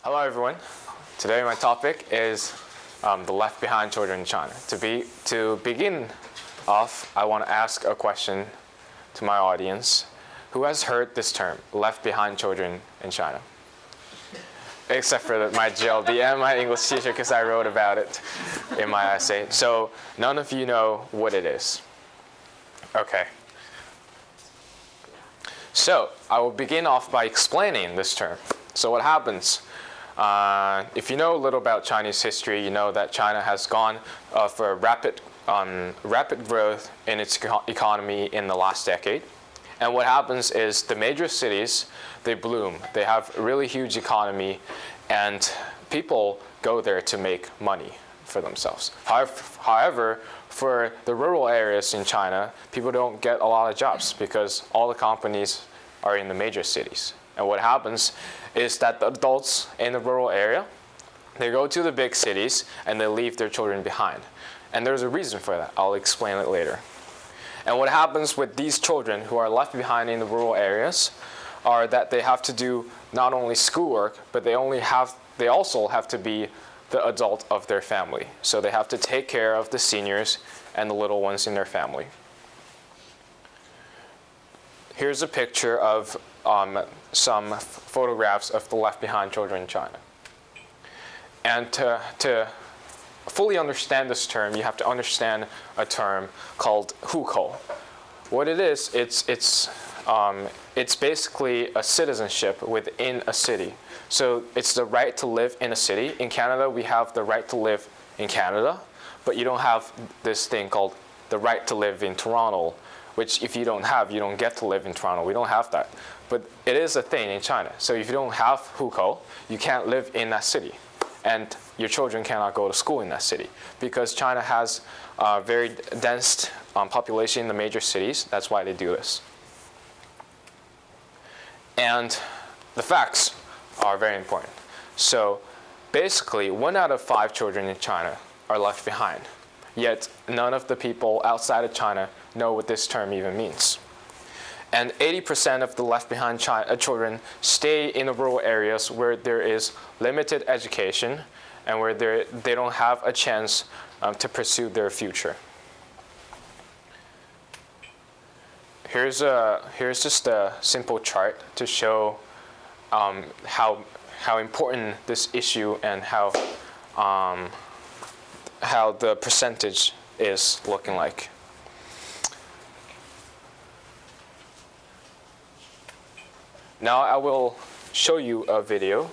Hello everyone. Today my topic is the left behind children in China. To begin off, I want to ask a question to my audience. Who has heard this term, left behind children in China? Except for my GLD and my English teacher, because I wrote about it in my essay. So none of you know what it is. Okay. So I will begin off by explaining this term. So what happens? If you know a little about Chinese history, you know that China has gone for rapid growth in its economy in the last decade. And what happens is the major cities, they bloom. They have a really huge economy, and people go there to make money for themselves. However, for the rural areas in China, people don't get a lot of jobs because all the companies are in the major cities. And what happens is that the adults in the rural area, they go to the big cities and they leave their children behind. And there's a reason for that. I'll explain it later. And what happens with these children who are left behind in the rural areas are that they have to do not only schoolwork, but they also have to be the adult of their family. So they have to take care of the seniors and the little ones in their family. Here's a picture of some photographs of the left behind children in China. And to fully understand this term, you have to understand a term called Hukou. What it is, it's basically a citizenship within a city. So it's the right to live in a city. In Canada, we have the right to live in Canada, but you don't have this thing called the right to live in Toronto, which if you don't have, you don't get to live in Toronto. We don't have that. But it is a thing in China. So if you don't have Hukou, you can't live in that city. And your children cannot go to school in that city because China has a very dense population in the major cities. That's why they do this. And the facts are very important. So basically, 1 out of 5 children in China are left behind. Yet none of the people outside of China know what this term even means. And 80% of the left behind children stay in the rural areas where there is limited education and where they don't have a chance to pursue their future. Here's just a simple chart to show how important this issue and how the percentage is looking like. Now I will show you a video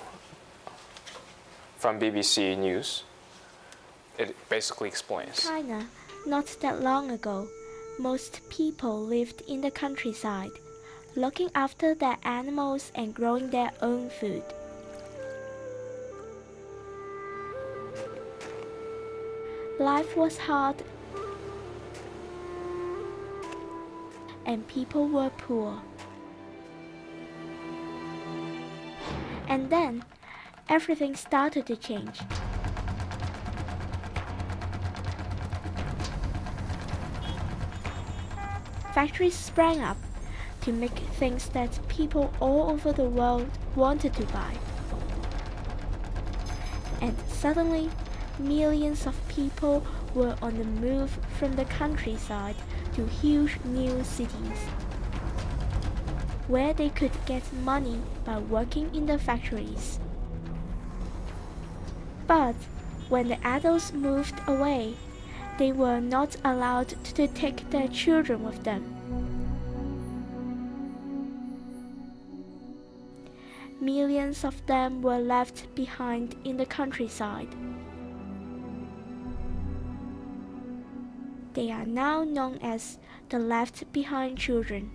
from BBC News. It basically explains. China, not that long ago, most people lived in the countryside, looking after their animals and growing their own food. Life was hard, and people were poor. And then, everything started to change. Factories sprang up to make things that people all over the world wanted to buy. And suddenly, millions of people were on the move from the countryside to huge new cities, where they could get money by working in the factories. But when the adults moved away, they were not allowed to take their children with them. Millions of them were left behind in the countryside. They are now known as the left behind children.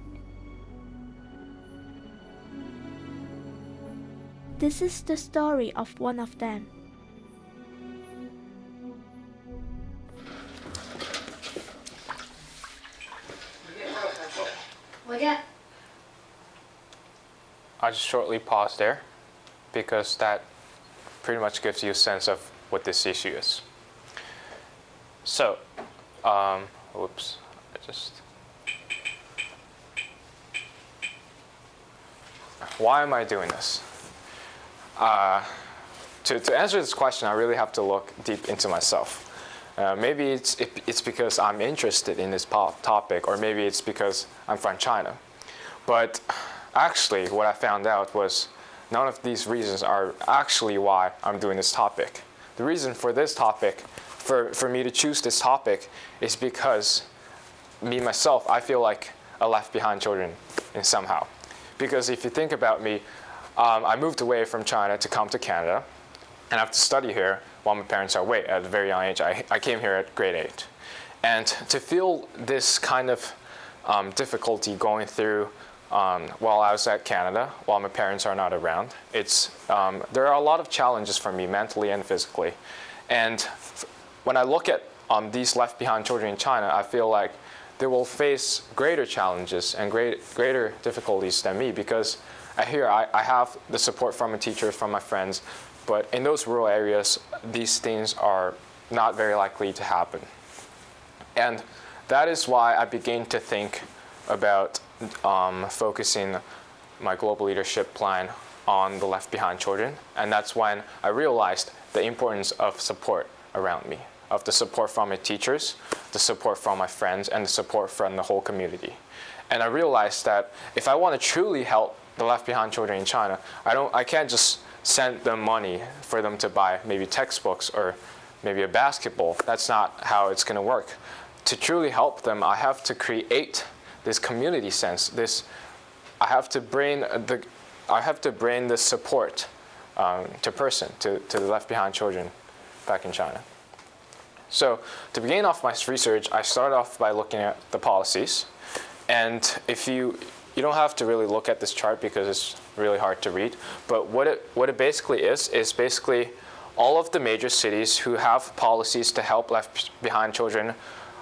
This is the story of one of them. I'll just shortly pause there because that pretty much gives you a sense of what this issue is. So, whoops, why am I doing this? to answer this question, I really have to look deep into myself. Maybe it's because I'm interested in this topic, or maybe it's because I'm from China. But actually, what I found out was none of these reasons are actually why I'm doing this topic. The reason for this topic, for me to choose this topic, is because me, myself, I feel like a left behind children in somehow. Because if you think about me, I moved away from China to come to Canada, and I have to study here while my parents are away at a very young age. I came here at grade 8. And to feel this kind of difficulty going through while I was at Canada, while my parents are not around, there are a lot of challenges for me mentally and physically. And when I look at these left behind children in China, I feel like they will face greater challenges and greater difficulties than me, because I have the support from my teachers, from my friends, but in those rural areas, these things are not very likely to happen. And that is why I began to think about focusing my global leadership plan on the left behind children. And that's when I realized the importance of support around me, of the support from my teachers, the support from my friends, and the support from the whole community. And I realized that if I want to truly help the left behind children in China, I can't just send them money for them to buy maybe textbooks or maybe a basketball. That's not how it's going to work. To truly help them, I have to create this community sense. I have to bring this support to the left behind children back in China. So to begin off my research, I started off by looking at the policies. And if you don't have to really look at this chart because it's really hard to read, but what it basically is basically all of the major cities who have policies to help left behind children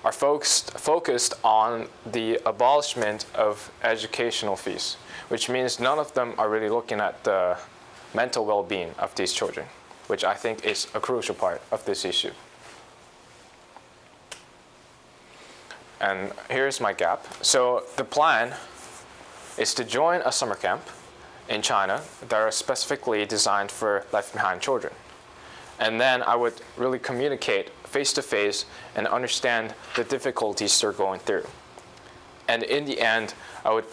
are focused on the abolishment of educational fees, which means none of them are really looking at the mental well-being of these children, which I think is a crucial part of this issue. And here's my gap. So the plan is to join a summer camp in China that are specifically designed for left behind children. And then I would really communicate face-to-face and understand the difficulties they're going through. And in the end, I would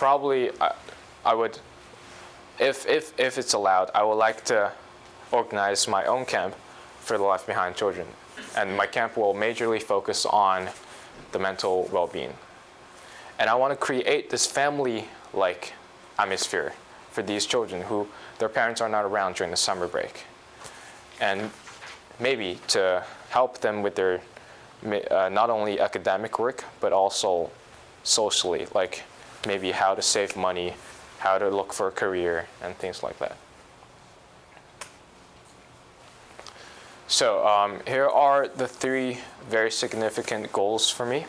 if it's allowed, I would like to organize my own camp for the left behind children. And my camp will majorly focus on the mental well-being. And I want to create this family-like atmosphere for these children who their parents are not around during the summer break. And maybe to help them with their not only academic work, but also socially, like maybe how to save money, how to look for a career, and things like that. So here are the 3 very significant goals for me.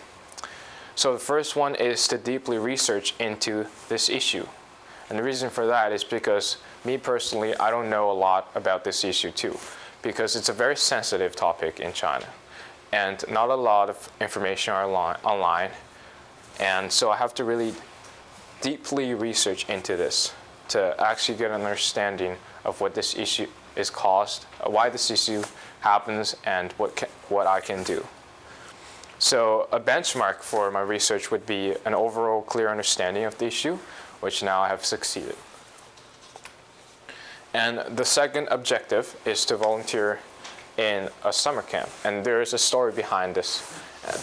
So the first one is to deeply research into this issue. And the reason for that is because me personally, I don't know a lot about this issue too, because it's a very sensitive topic in China. And not a lot of information are online. And so I have to really deeply research into this to actually get an understanding of what this issue is caused, why this issue happens, and what I can do. So a benchmark for my research would be an overall clear understanding of the issue, which now I have succeeded. And the second objective is to volunteer in a summer camp. And there is a story behind this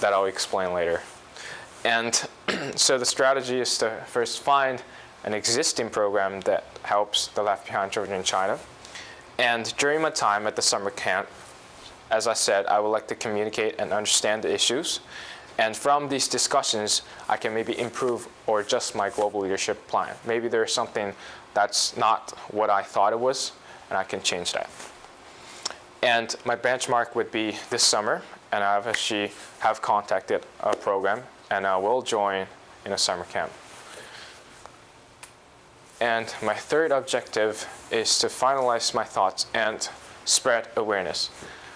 that I'll explain later. And so the strategy is to first find an existing program that helps the left behind children in China. And during my time at the summer camp, as I said, I would like to communicate and understand the issues. And from these discussions, I can maybe improve or adjust my global leadership plan. Maybe there's something that's not what I thought it was, and I can change that. And my benchmark would be this summer, and I actually have contacted a program, and I will join in a summer camp. And my third objective is to finalize my thoughts and spread awareness.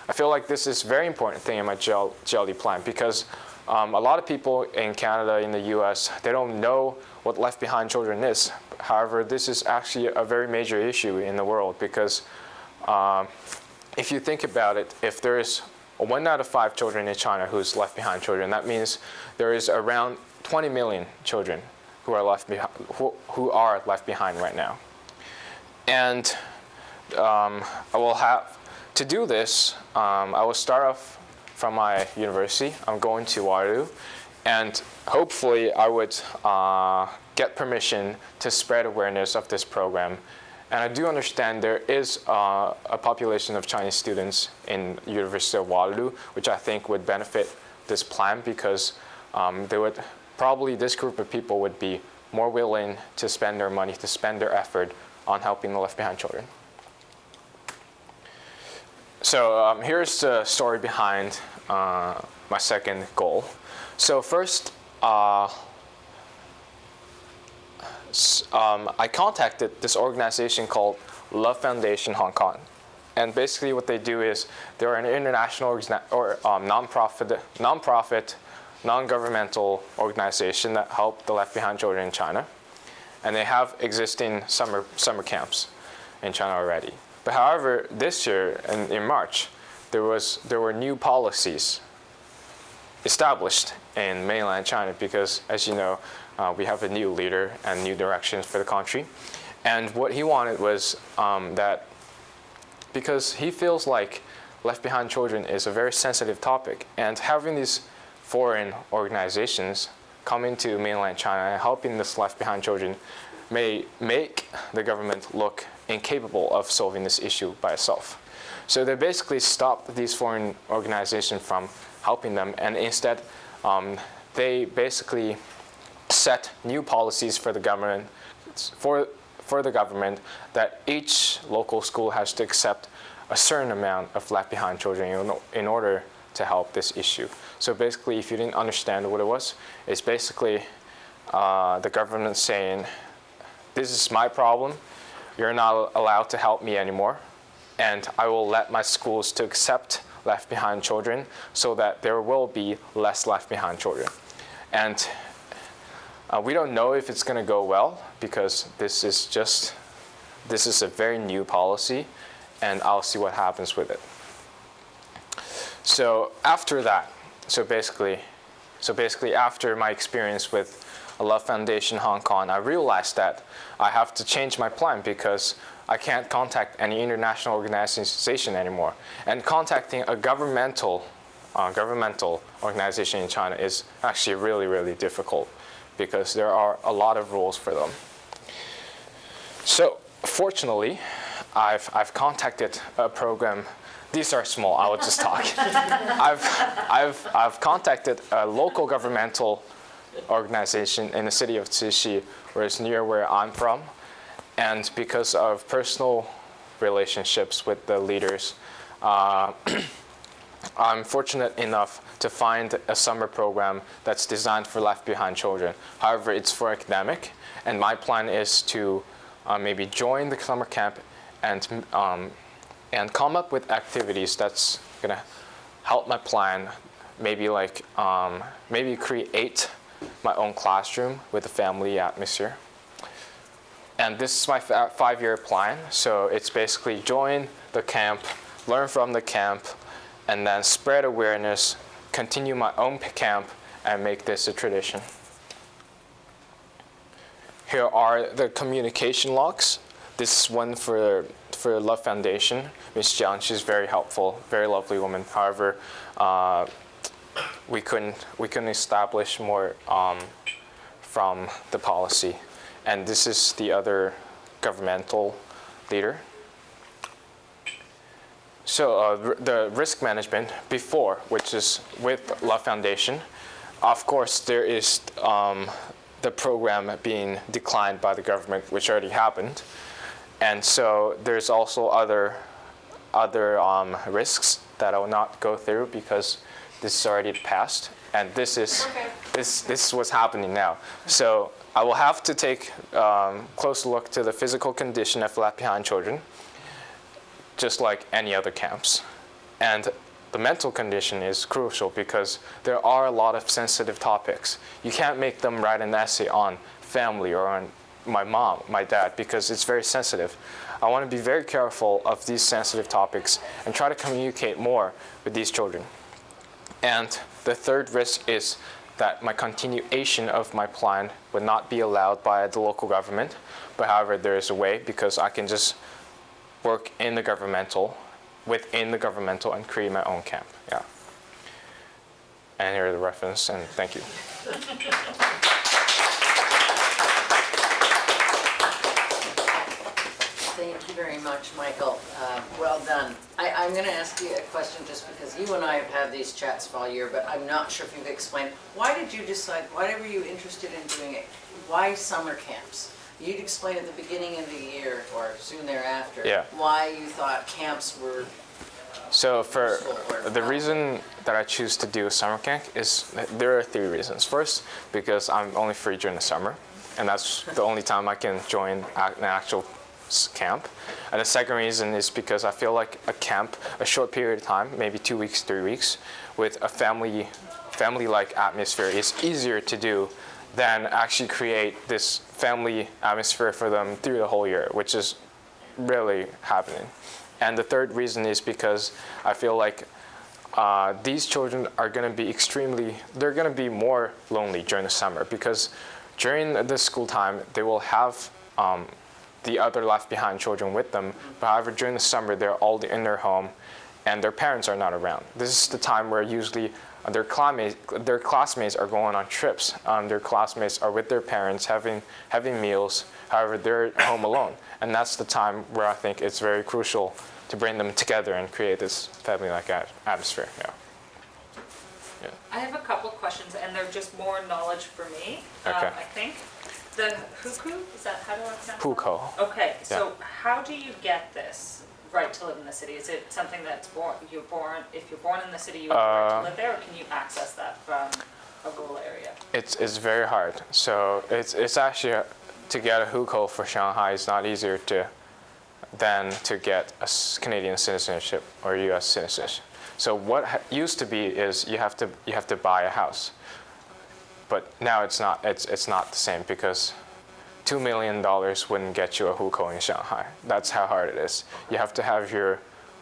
I feel like this is a very important thing in my GLD plan, because a lot of people in Canada, in the US, they don't know what left behind children is. However, this is actually a very major issue in the world, because if you think about it, if there is 1 out of 5 children in China who's left behind children, that means there is around 20 million children who are left behind right now. And I will have to do this. I will start off from my university. I'm going to Waterloo, and hopefully I would get permission to spread awareness of this program. And I do understand there is a population of Chinese students in University of Waterloo, which I think would benefit this plan, because this group of people would be more willing to spend their money, to spend their effort on helping the left behind children. So here's the story behind my second goal. So first, I contacted this organization called Love Foundation Hong Kong. And basically what they do is they're an international non-profit, non-governmental organization that help the left behind children in China. And they have existing summer camps in China already. But however, this year in March, there were new policies established in mainland China because, as you know, we have a new leader and new directions for the country. And what he wanted was that because he feels like left behind children is a very sensitive topic, and having these foreign organizations come into mainland China and helping this left behind children may make the government look incapable of solving this issue by itself. So they basically stopped these foreign organizations from helping them, and instead they basically set new policies for the government, that each local school has to accept a certain amount of left behind children in order to help this issue. So basically, if you didn't understand what it was, it's basically the government saying, this is my problem, you're not allowed to help me anymore, and I will let my schools to accept left behind children so that there will be less left behind children. And we don't know if it's going to go well, because this is a very new policy, and I'll see what happens with it. So after that, so basically after my experience with Love Foundation Hong Kong, I realized that I have to change my plan because I can't contact any international organization anymore. And contacting a governmental organization in China is actually really, really difficult because there are a lot of rules for them. So fortunately, I've contacted a program. These are small, I will just talk. I've contacted a local governmental organization in the city of Cixi, where it's near where I'm from. And because of personal relationships with the leaders, I'm fortunate enough to find a summer program that's designed for left behind children. However, it's for academic, and my plan is to maybe join the summer camp and come up with activities that's gonna help my plan. Maybe like maybe create my own classroom with a family atmosphere. And this is my 5-year plan. So it's basically join the camp, learn from the camp, and then spread awareness, continue my own camp, and make this a tradition. Here are the communication logs. This is one for Love Foundation. Ms. Jiang, she's very helpful, very lovely woman. However, we couldn't establish more from the policy. And this is the other governmental leader. So the risk management before, which is with Love Foundation, of course there is the program being declined by the government, which already happened. And so there's also other risks that I will not go through because this is already passed, and this is what's happening now. So I will have to take a close look to the physical condition of left behind children, just like any other camps. And the mental condition is crucial because there are a lot of sensitive topics. You can't make them write an essay on family or on my mom, my dad, because it's very sensitive. I want to be very careful of these sensitive topics and try to communicate more with these children. And the third risk is that my continuation of my plan would not be allowed by the local government. But however, there is a way, because I can just work in the governmental, within the governmental, and create my own camp. Yeah. And here are the reference, and thank you. Thank you very much, Michael. Well done. I'm going to ask you a question just because you and I have had these chats for all year, but I'm not sure if you've explained. Why did you decide, why were you interested in doing it? Why summer camps? You'd explain at the beginning of the year or soon thereafter why you thought camps were So for the reason that I choose to do a summer camp is, there are 3 reasons. First, because I'm only free during the summer, and that's the only time I can join an actual camp. And the second reason is because I feel like a camp, a short period of time, maybe 2 weeks, 3 weeks, with a family-like atmosphere is easier to do than actually create this family atmosphere for them through the whole year, which is really happening. And the third reason is because I feel like these children are going to be they're going to be more lonely during the summer, because during the school time, they will have the other left behind children with them. But however, during the summer, they're all in their home and their parents are not around. This is the time where usually their classmates are going on trips. Their classmates are with their parents having meals. However, they're home alone. And that's the time where I think it's very crucial to bring them together and create this family-like atmosphere. Yeah. I have a couple questions, and they're just more knowledge for me, Okay. I think. The Hukou, is that, how do I pronounce that? Hukou. Okay, so how do you get this right to live in the city? Is it something that's if you're born in the city, you have the right to live there, or can you access that from a rural area? It's very hard. So it's actually, to get a Hukou for Shanghai is not easier than to get a Canadian citizenship or U.S. citizenship. So what used to be is you have to buy a house. But now it's not the same, because $2 million wouldn't get you a Hukou in Shanghai. That's how hard it is. You have to have your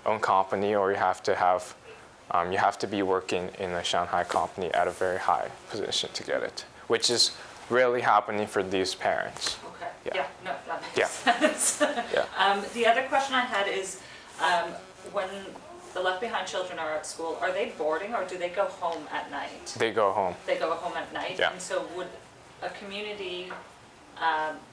own company, or you have to be working in a Shanghai company at a very high position to get it, which is really happening for these parents. Okay, Yeah. no, that makes sense. Yeah. The other question I had is, when the left behind children are at school, are they boarding or do they go home at night? They go home. They go home at night? Yeah. And so would a community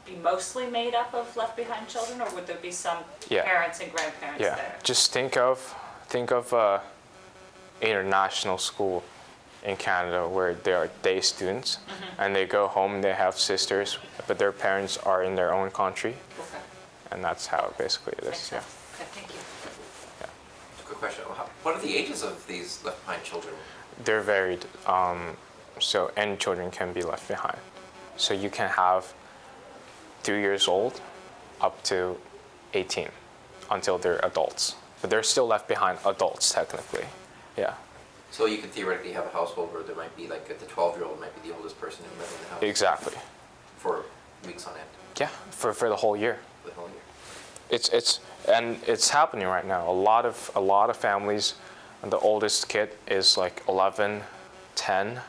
be mostly made up of left behind children, or would there be some parents and grandparents there? Just think of a international school in Canada where they are day students, and they go home, they have sisters, but their parents are in their own country. Okay. And that's how basically it Makes is. sense. Okay, thank you. Quick question. What are the ages of these left behind children? They're varied. So any children can be left behind. So you can have 3 years old up to 18 until they're adults. But they're still left behind adults technically. Yeah. So you could theoretically have a household where there might be like the 12-year-old might be the oldest person in the house. Exactly. For weeks on end. Yeah, for the whole year. For the whole year. It's happening right now. A lot of families, the oldest kid is like 11, 10,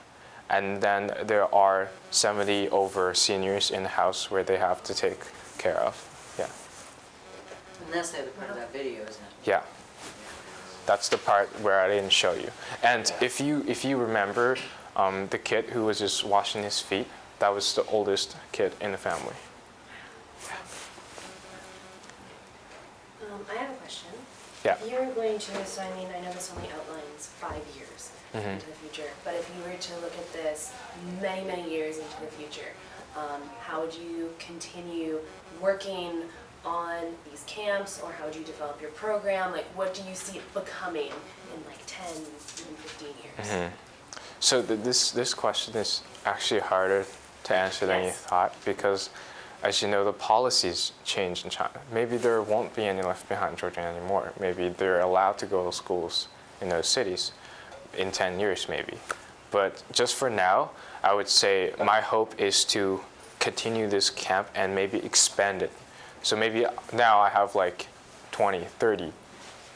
and then there are 70 over seniors in the house where they have to take care of. Yeah. And that's the other part of that video, isn't it? Yeah. That's the part where I didn't show you. And if you remember, the kid who was just washing his feet, that was the oldest kid in the family. I have a question. Yeah. If you were going to, so I mean, I know this only outlines 5 years into the future, but if you were to look at this many, many years into the future, how would you continue working on these camps, or how would you develop your program? Like, what do you see it becoming in like 10, even 15 years? So this question is actually harder to answer than you thought, because as you know, the policies change in China. Maybe there won't be any left behind children anymore. Maybe they're allowed to go to schools in those cities in 10 years maybe. But just for now, I would say my hope is to continue this camp and maybe expand it. So maybe now I have like 20, 30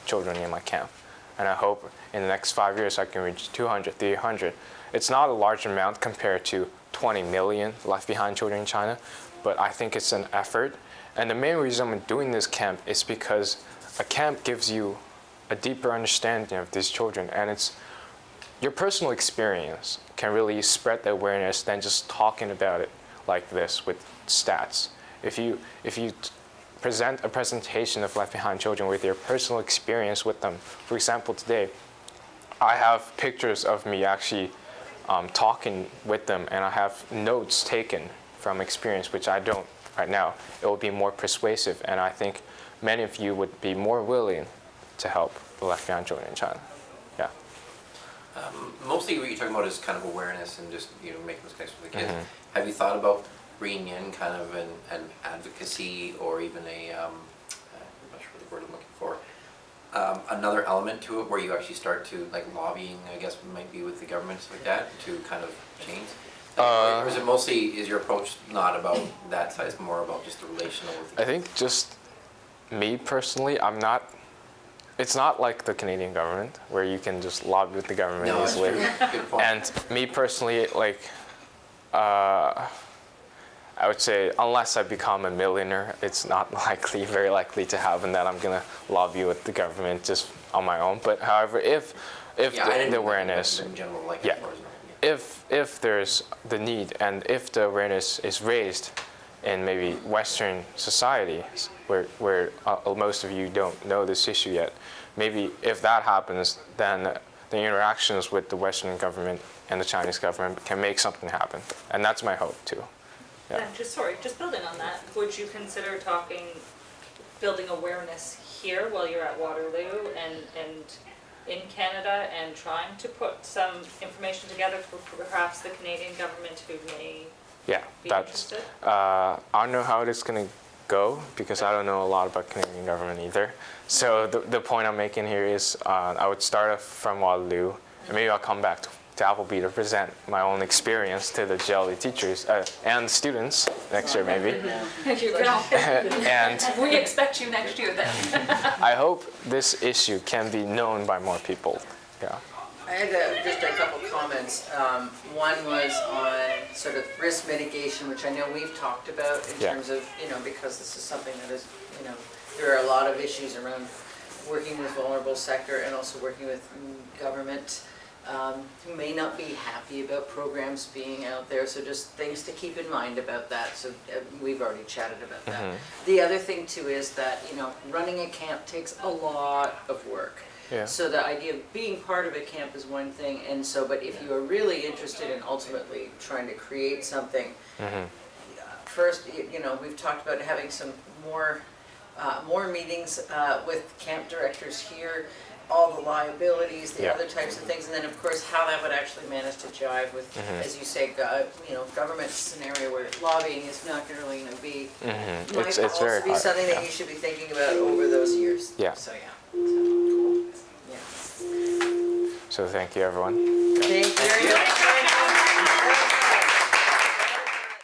children in my camp. And I hope in the next 5 years I can reach 200, 300. It's not a large amount compared to 20 million left behind children in China, but I think it's an effort. And the main reason I'm doing this camp is because a camp gives you a deeper understanding of these children, and it's your personal experience can really spread the awareness than just talking about it like this with stats. If you present a presentation of left behind children with your personal experience with them, for example, today, I have pictures of me actually talking with them, and I have notes taken from experience, which I don't right now. It will be more persuasive, and I think many of you would be more willing to help the left behind children in China. Yeah. Mostly what you're talking about is kind of awareness and just making those connections with the kids. Have you thought about bringing in kind of an advocacy or even a I'm not sure the word I'm looking for, another element to it where you actually start to like lobbying, I guess might be with the governments like that to kind of change? Or is it mostly, is your approach not about that side, it's more about just the relational with the I think just me personally, it's not like the Canadian government where you can just lobby with the government easily. Good point. And me personally, like, I would say unless I become a millionaire, it's not likely, very likely to happen that I'm gonna lobby with the government just on my own. But however, if the awareness, in general, like yeah. as far as if there's the need and if the awareness is raised in maybe Western society where most of you don't know this issue yet, maybe if that happens, then the interactions with the Western government and the Chinese government can make something happen. And that's my hope too. Yeah. And just building on that, would you consider building awareness here while you're at Waterloo and in Canada and trying to put some information together for perhaps the Canadian government who may Yeah, be that's, interested? I don't know how it's going to go because I don't know a lot about Canadian government either. So the point I'm making here is I would start off from Waterloo, and maybe I'll come back to Appleby to present my own experience to the GLE teachers and students next year maybe. And We expect you next year then. I hope this issue can be known by more people. Yeah. I had just a couple comments. One was on sort of risk mitigation, which I know we've talked about in terms of, because this is something that is, there are a lot of issues around working with vulnerable sector and also working with government who may not be happy about programs being out there. So just things to keep in mind about that. So we've already chatted about that. The other thing too is that, running a camp takes a lot of work. Yeah. So the idea of being part of a camp is one thing, and so, but if you are really interested in ultimately trying to create something, first, we've talked about having some more meetings with camp directors here, all the liabilities, the other types of things, and then of course how that would actually manage to jive with, as you say, government scenario where lobbying is not really going to be, might It's also very be hard, something that you should be thinking about over those years. Yeah. So yeah. So thank you everyone. Thank you very much.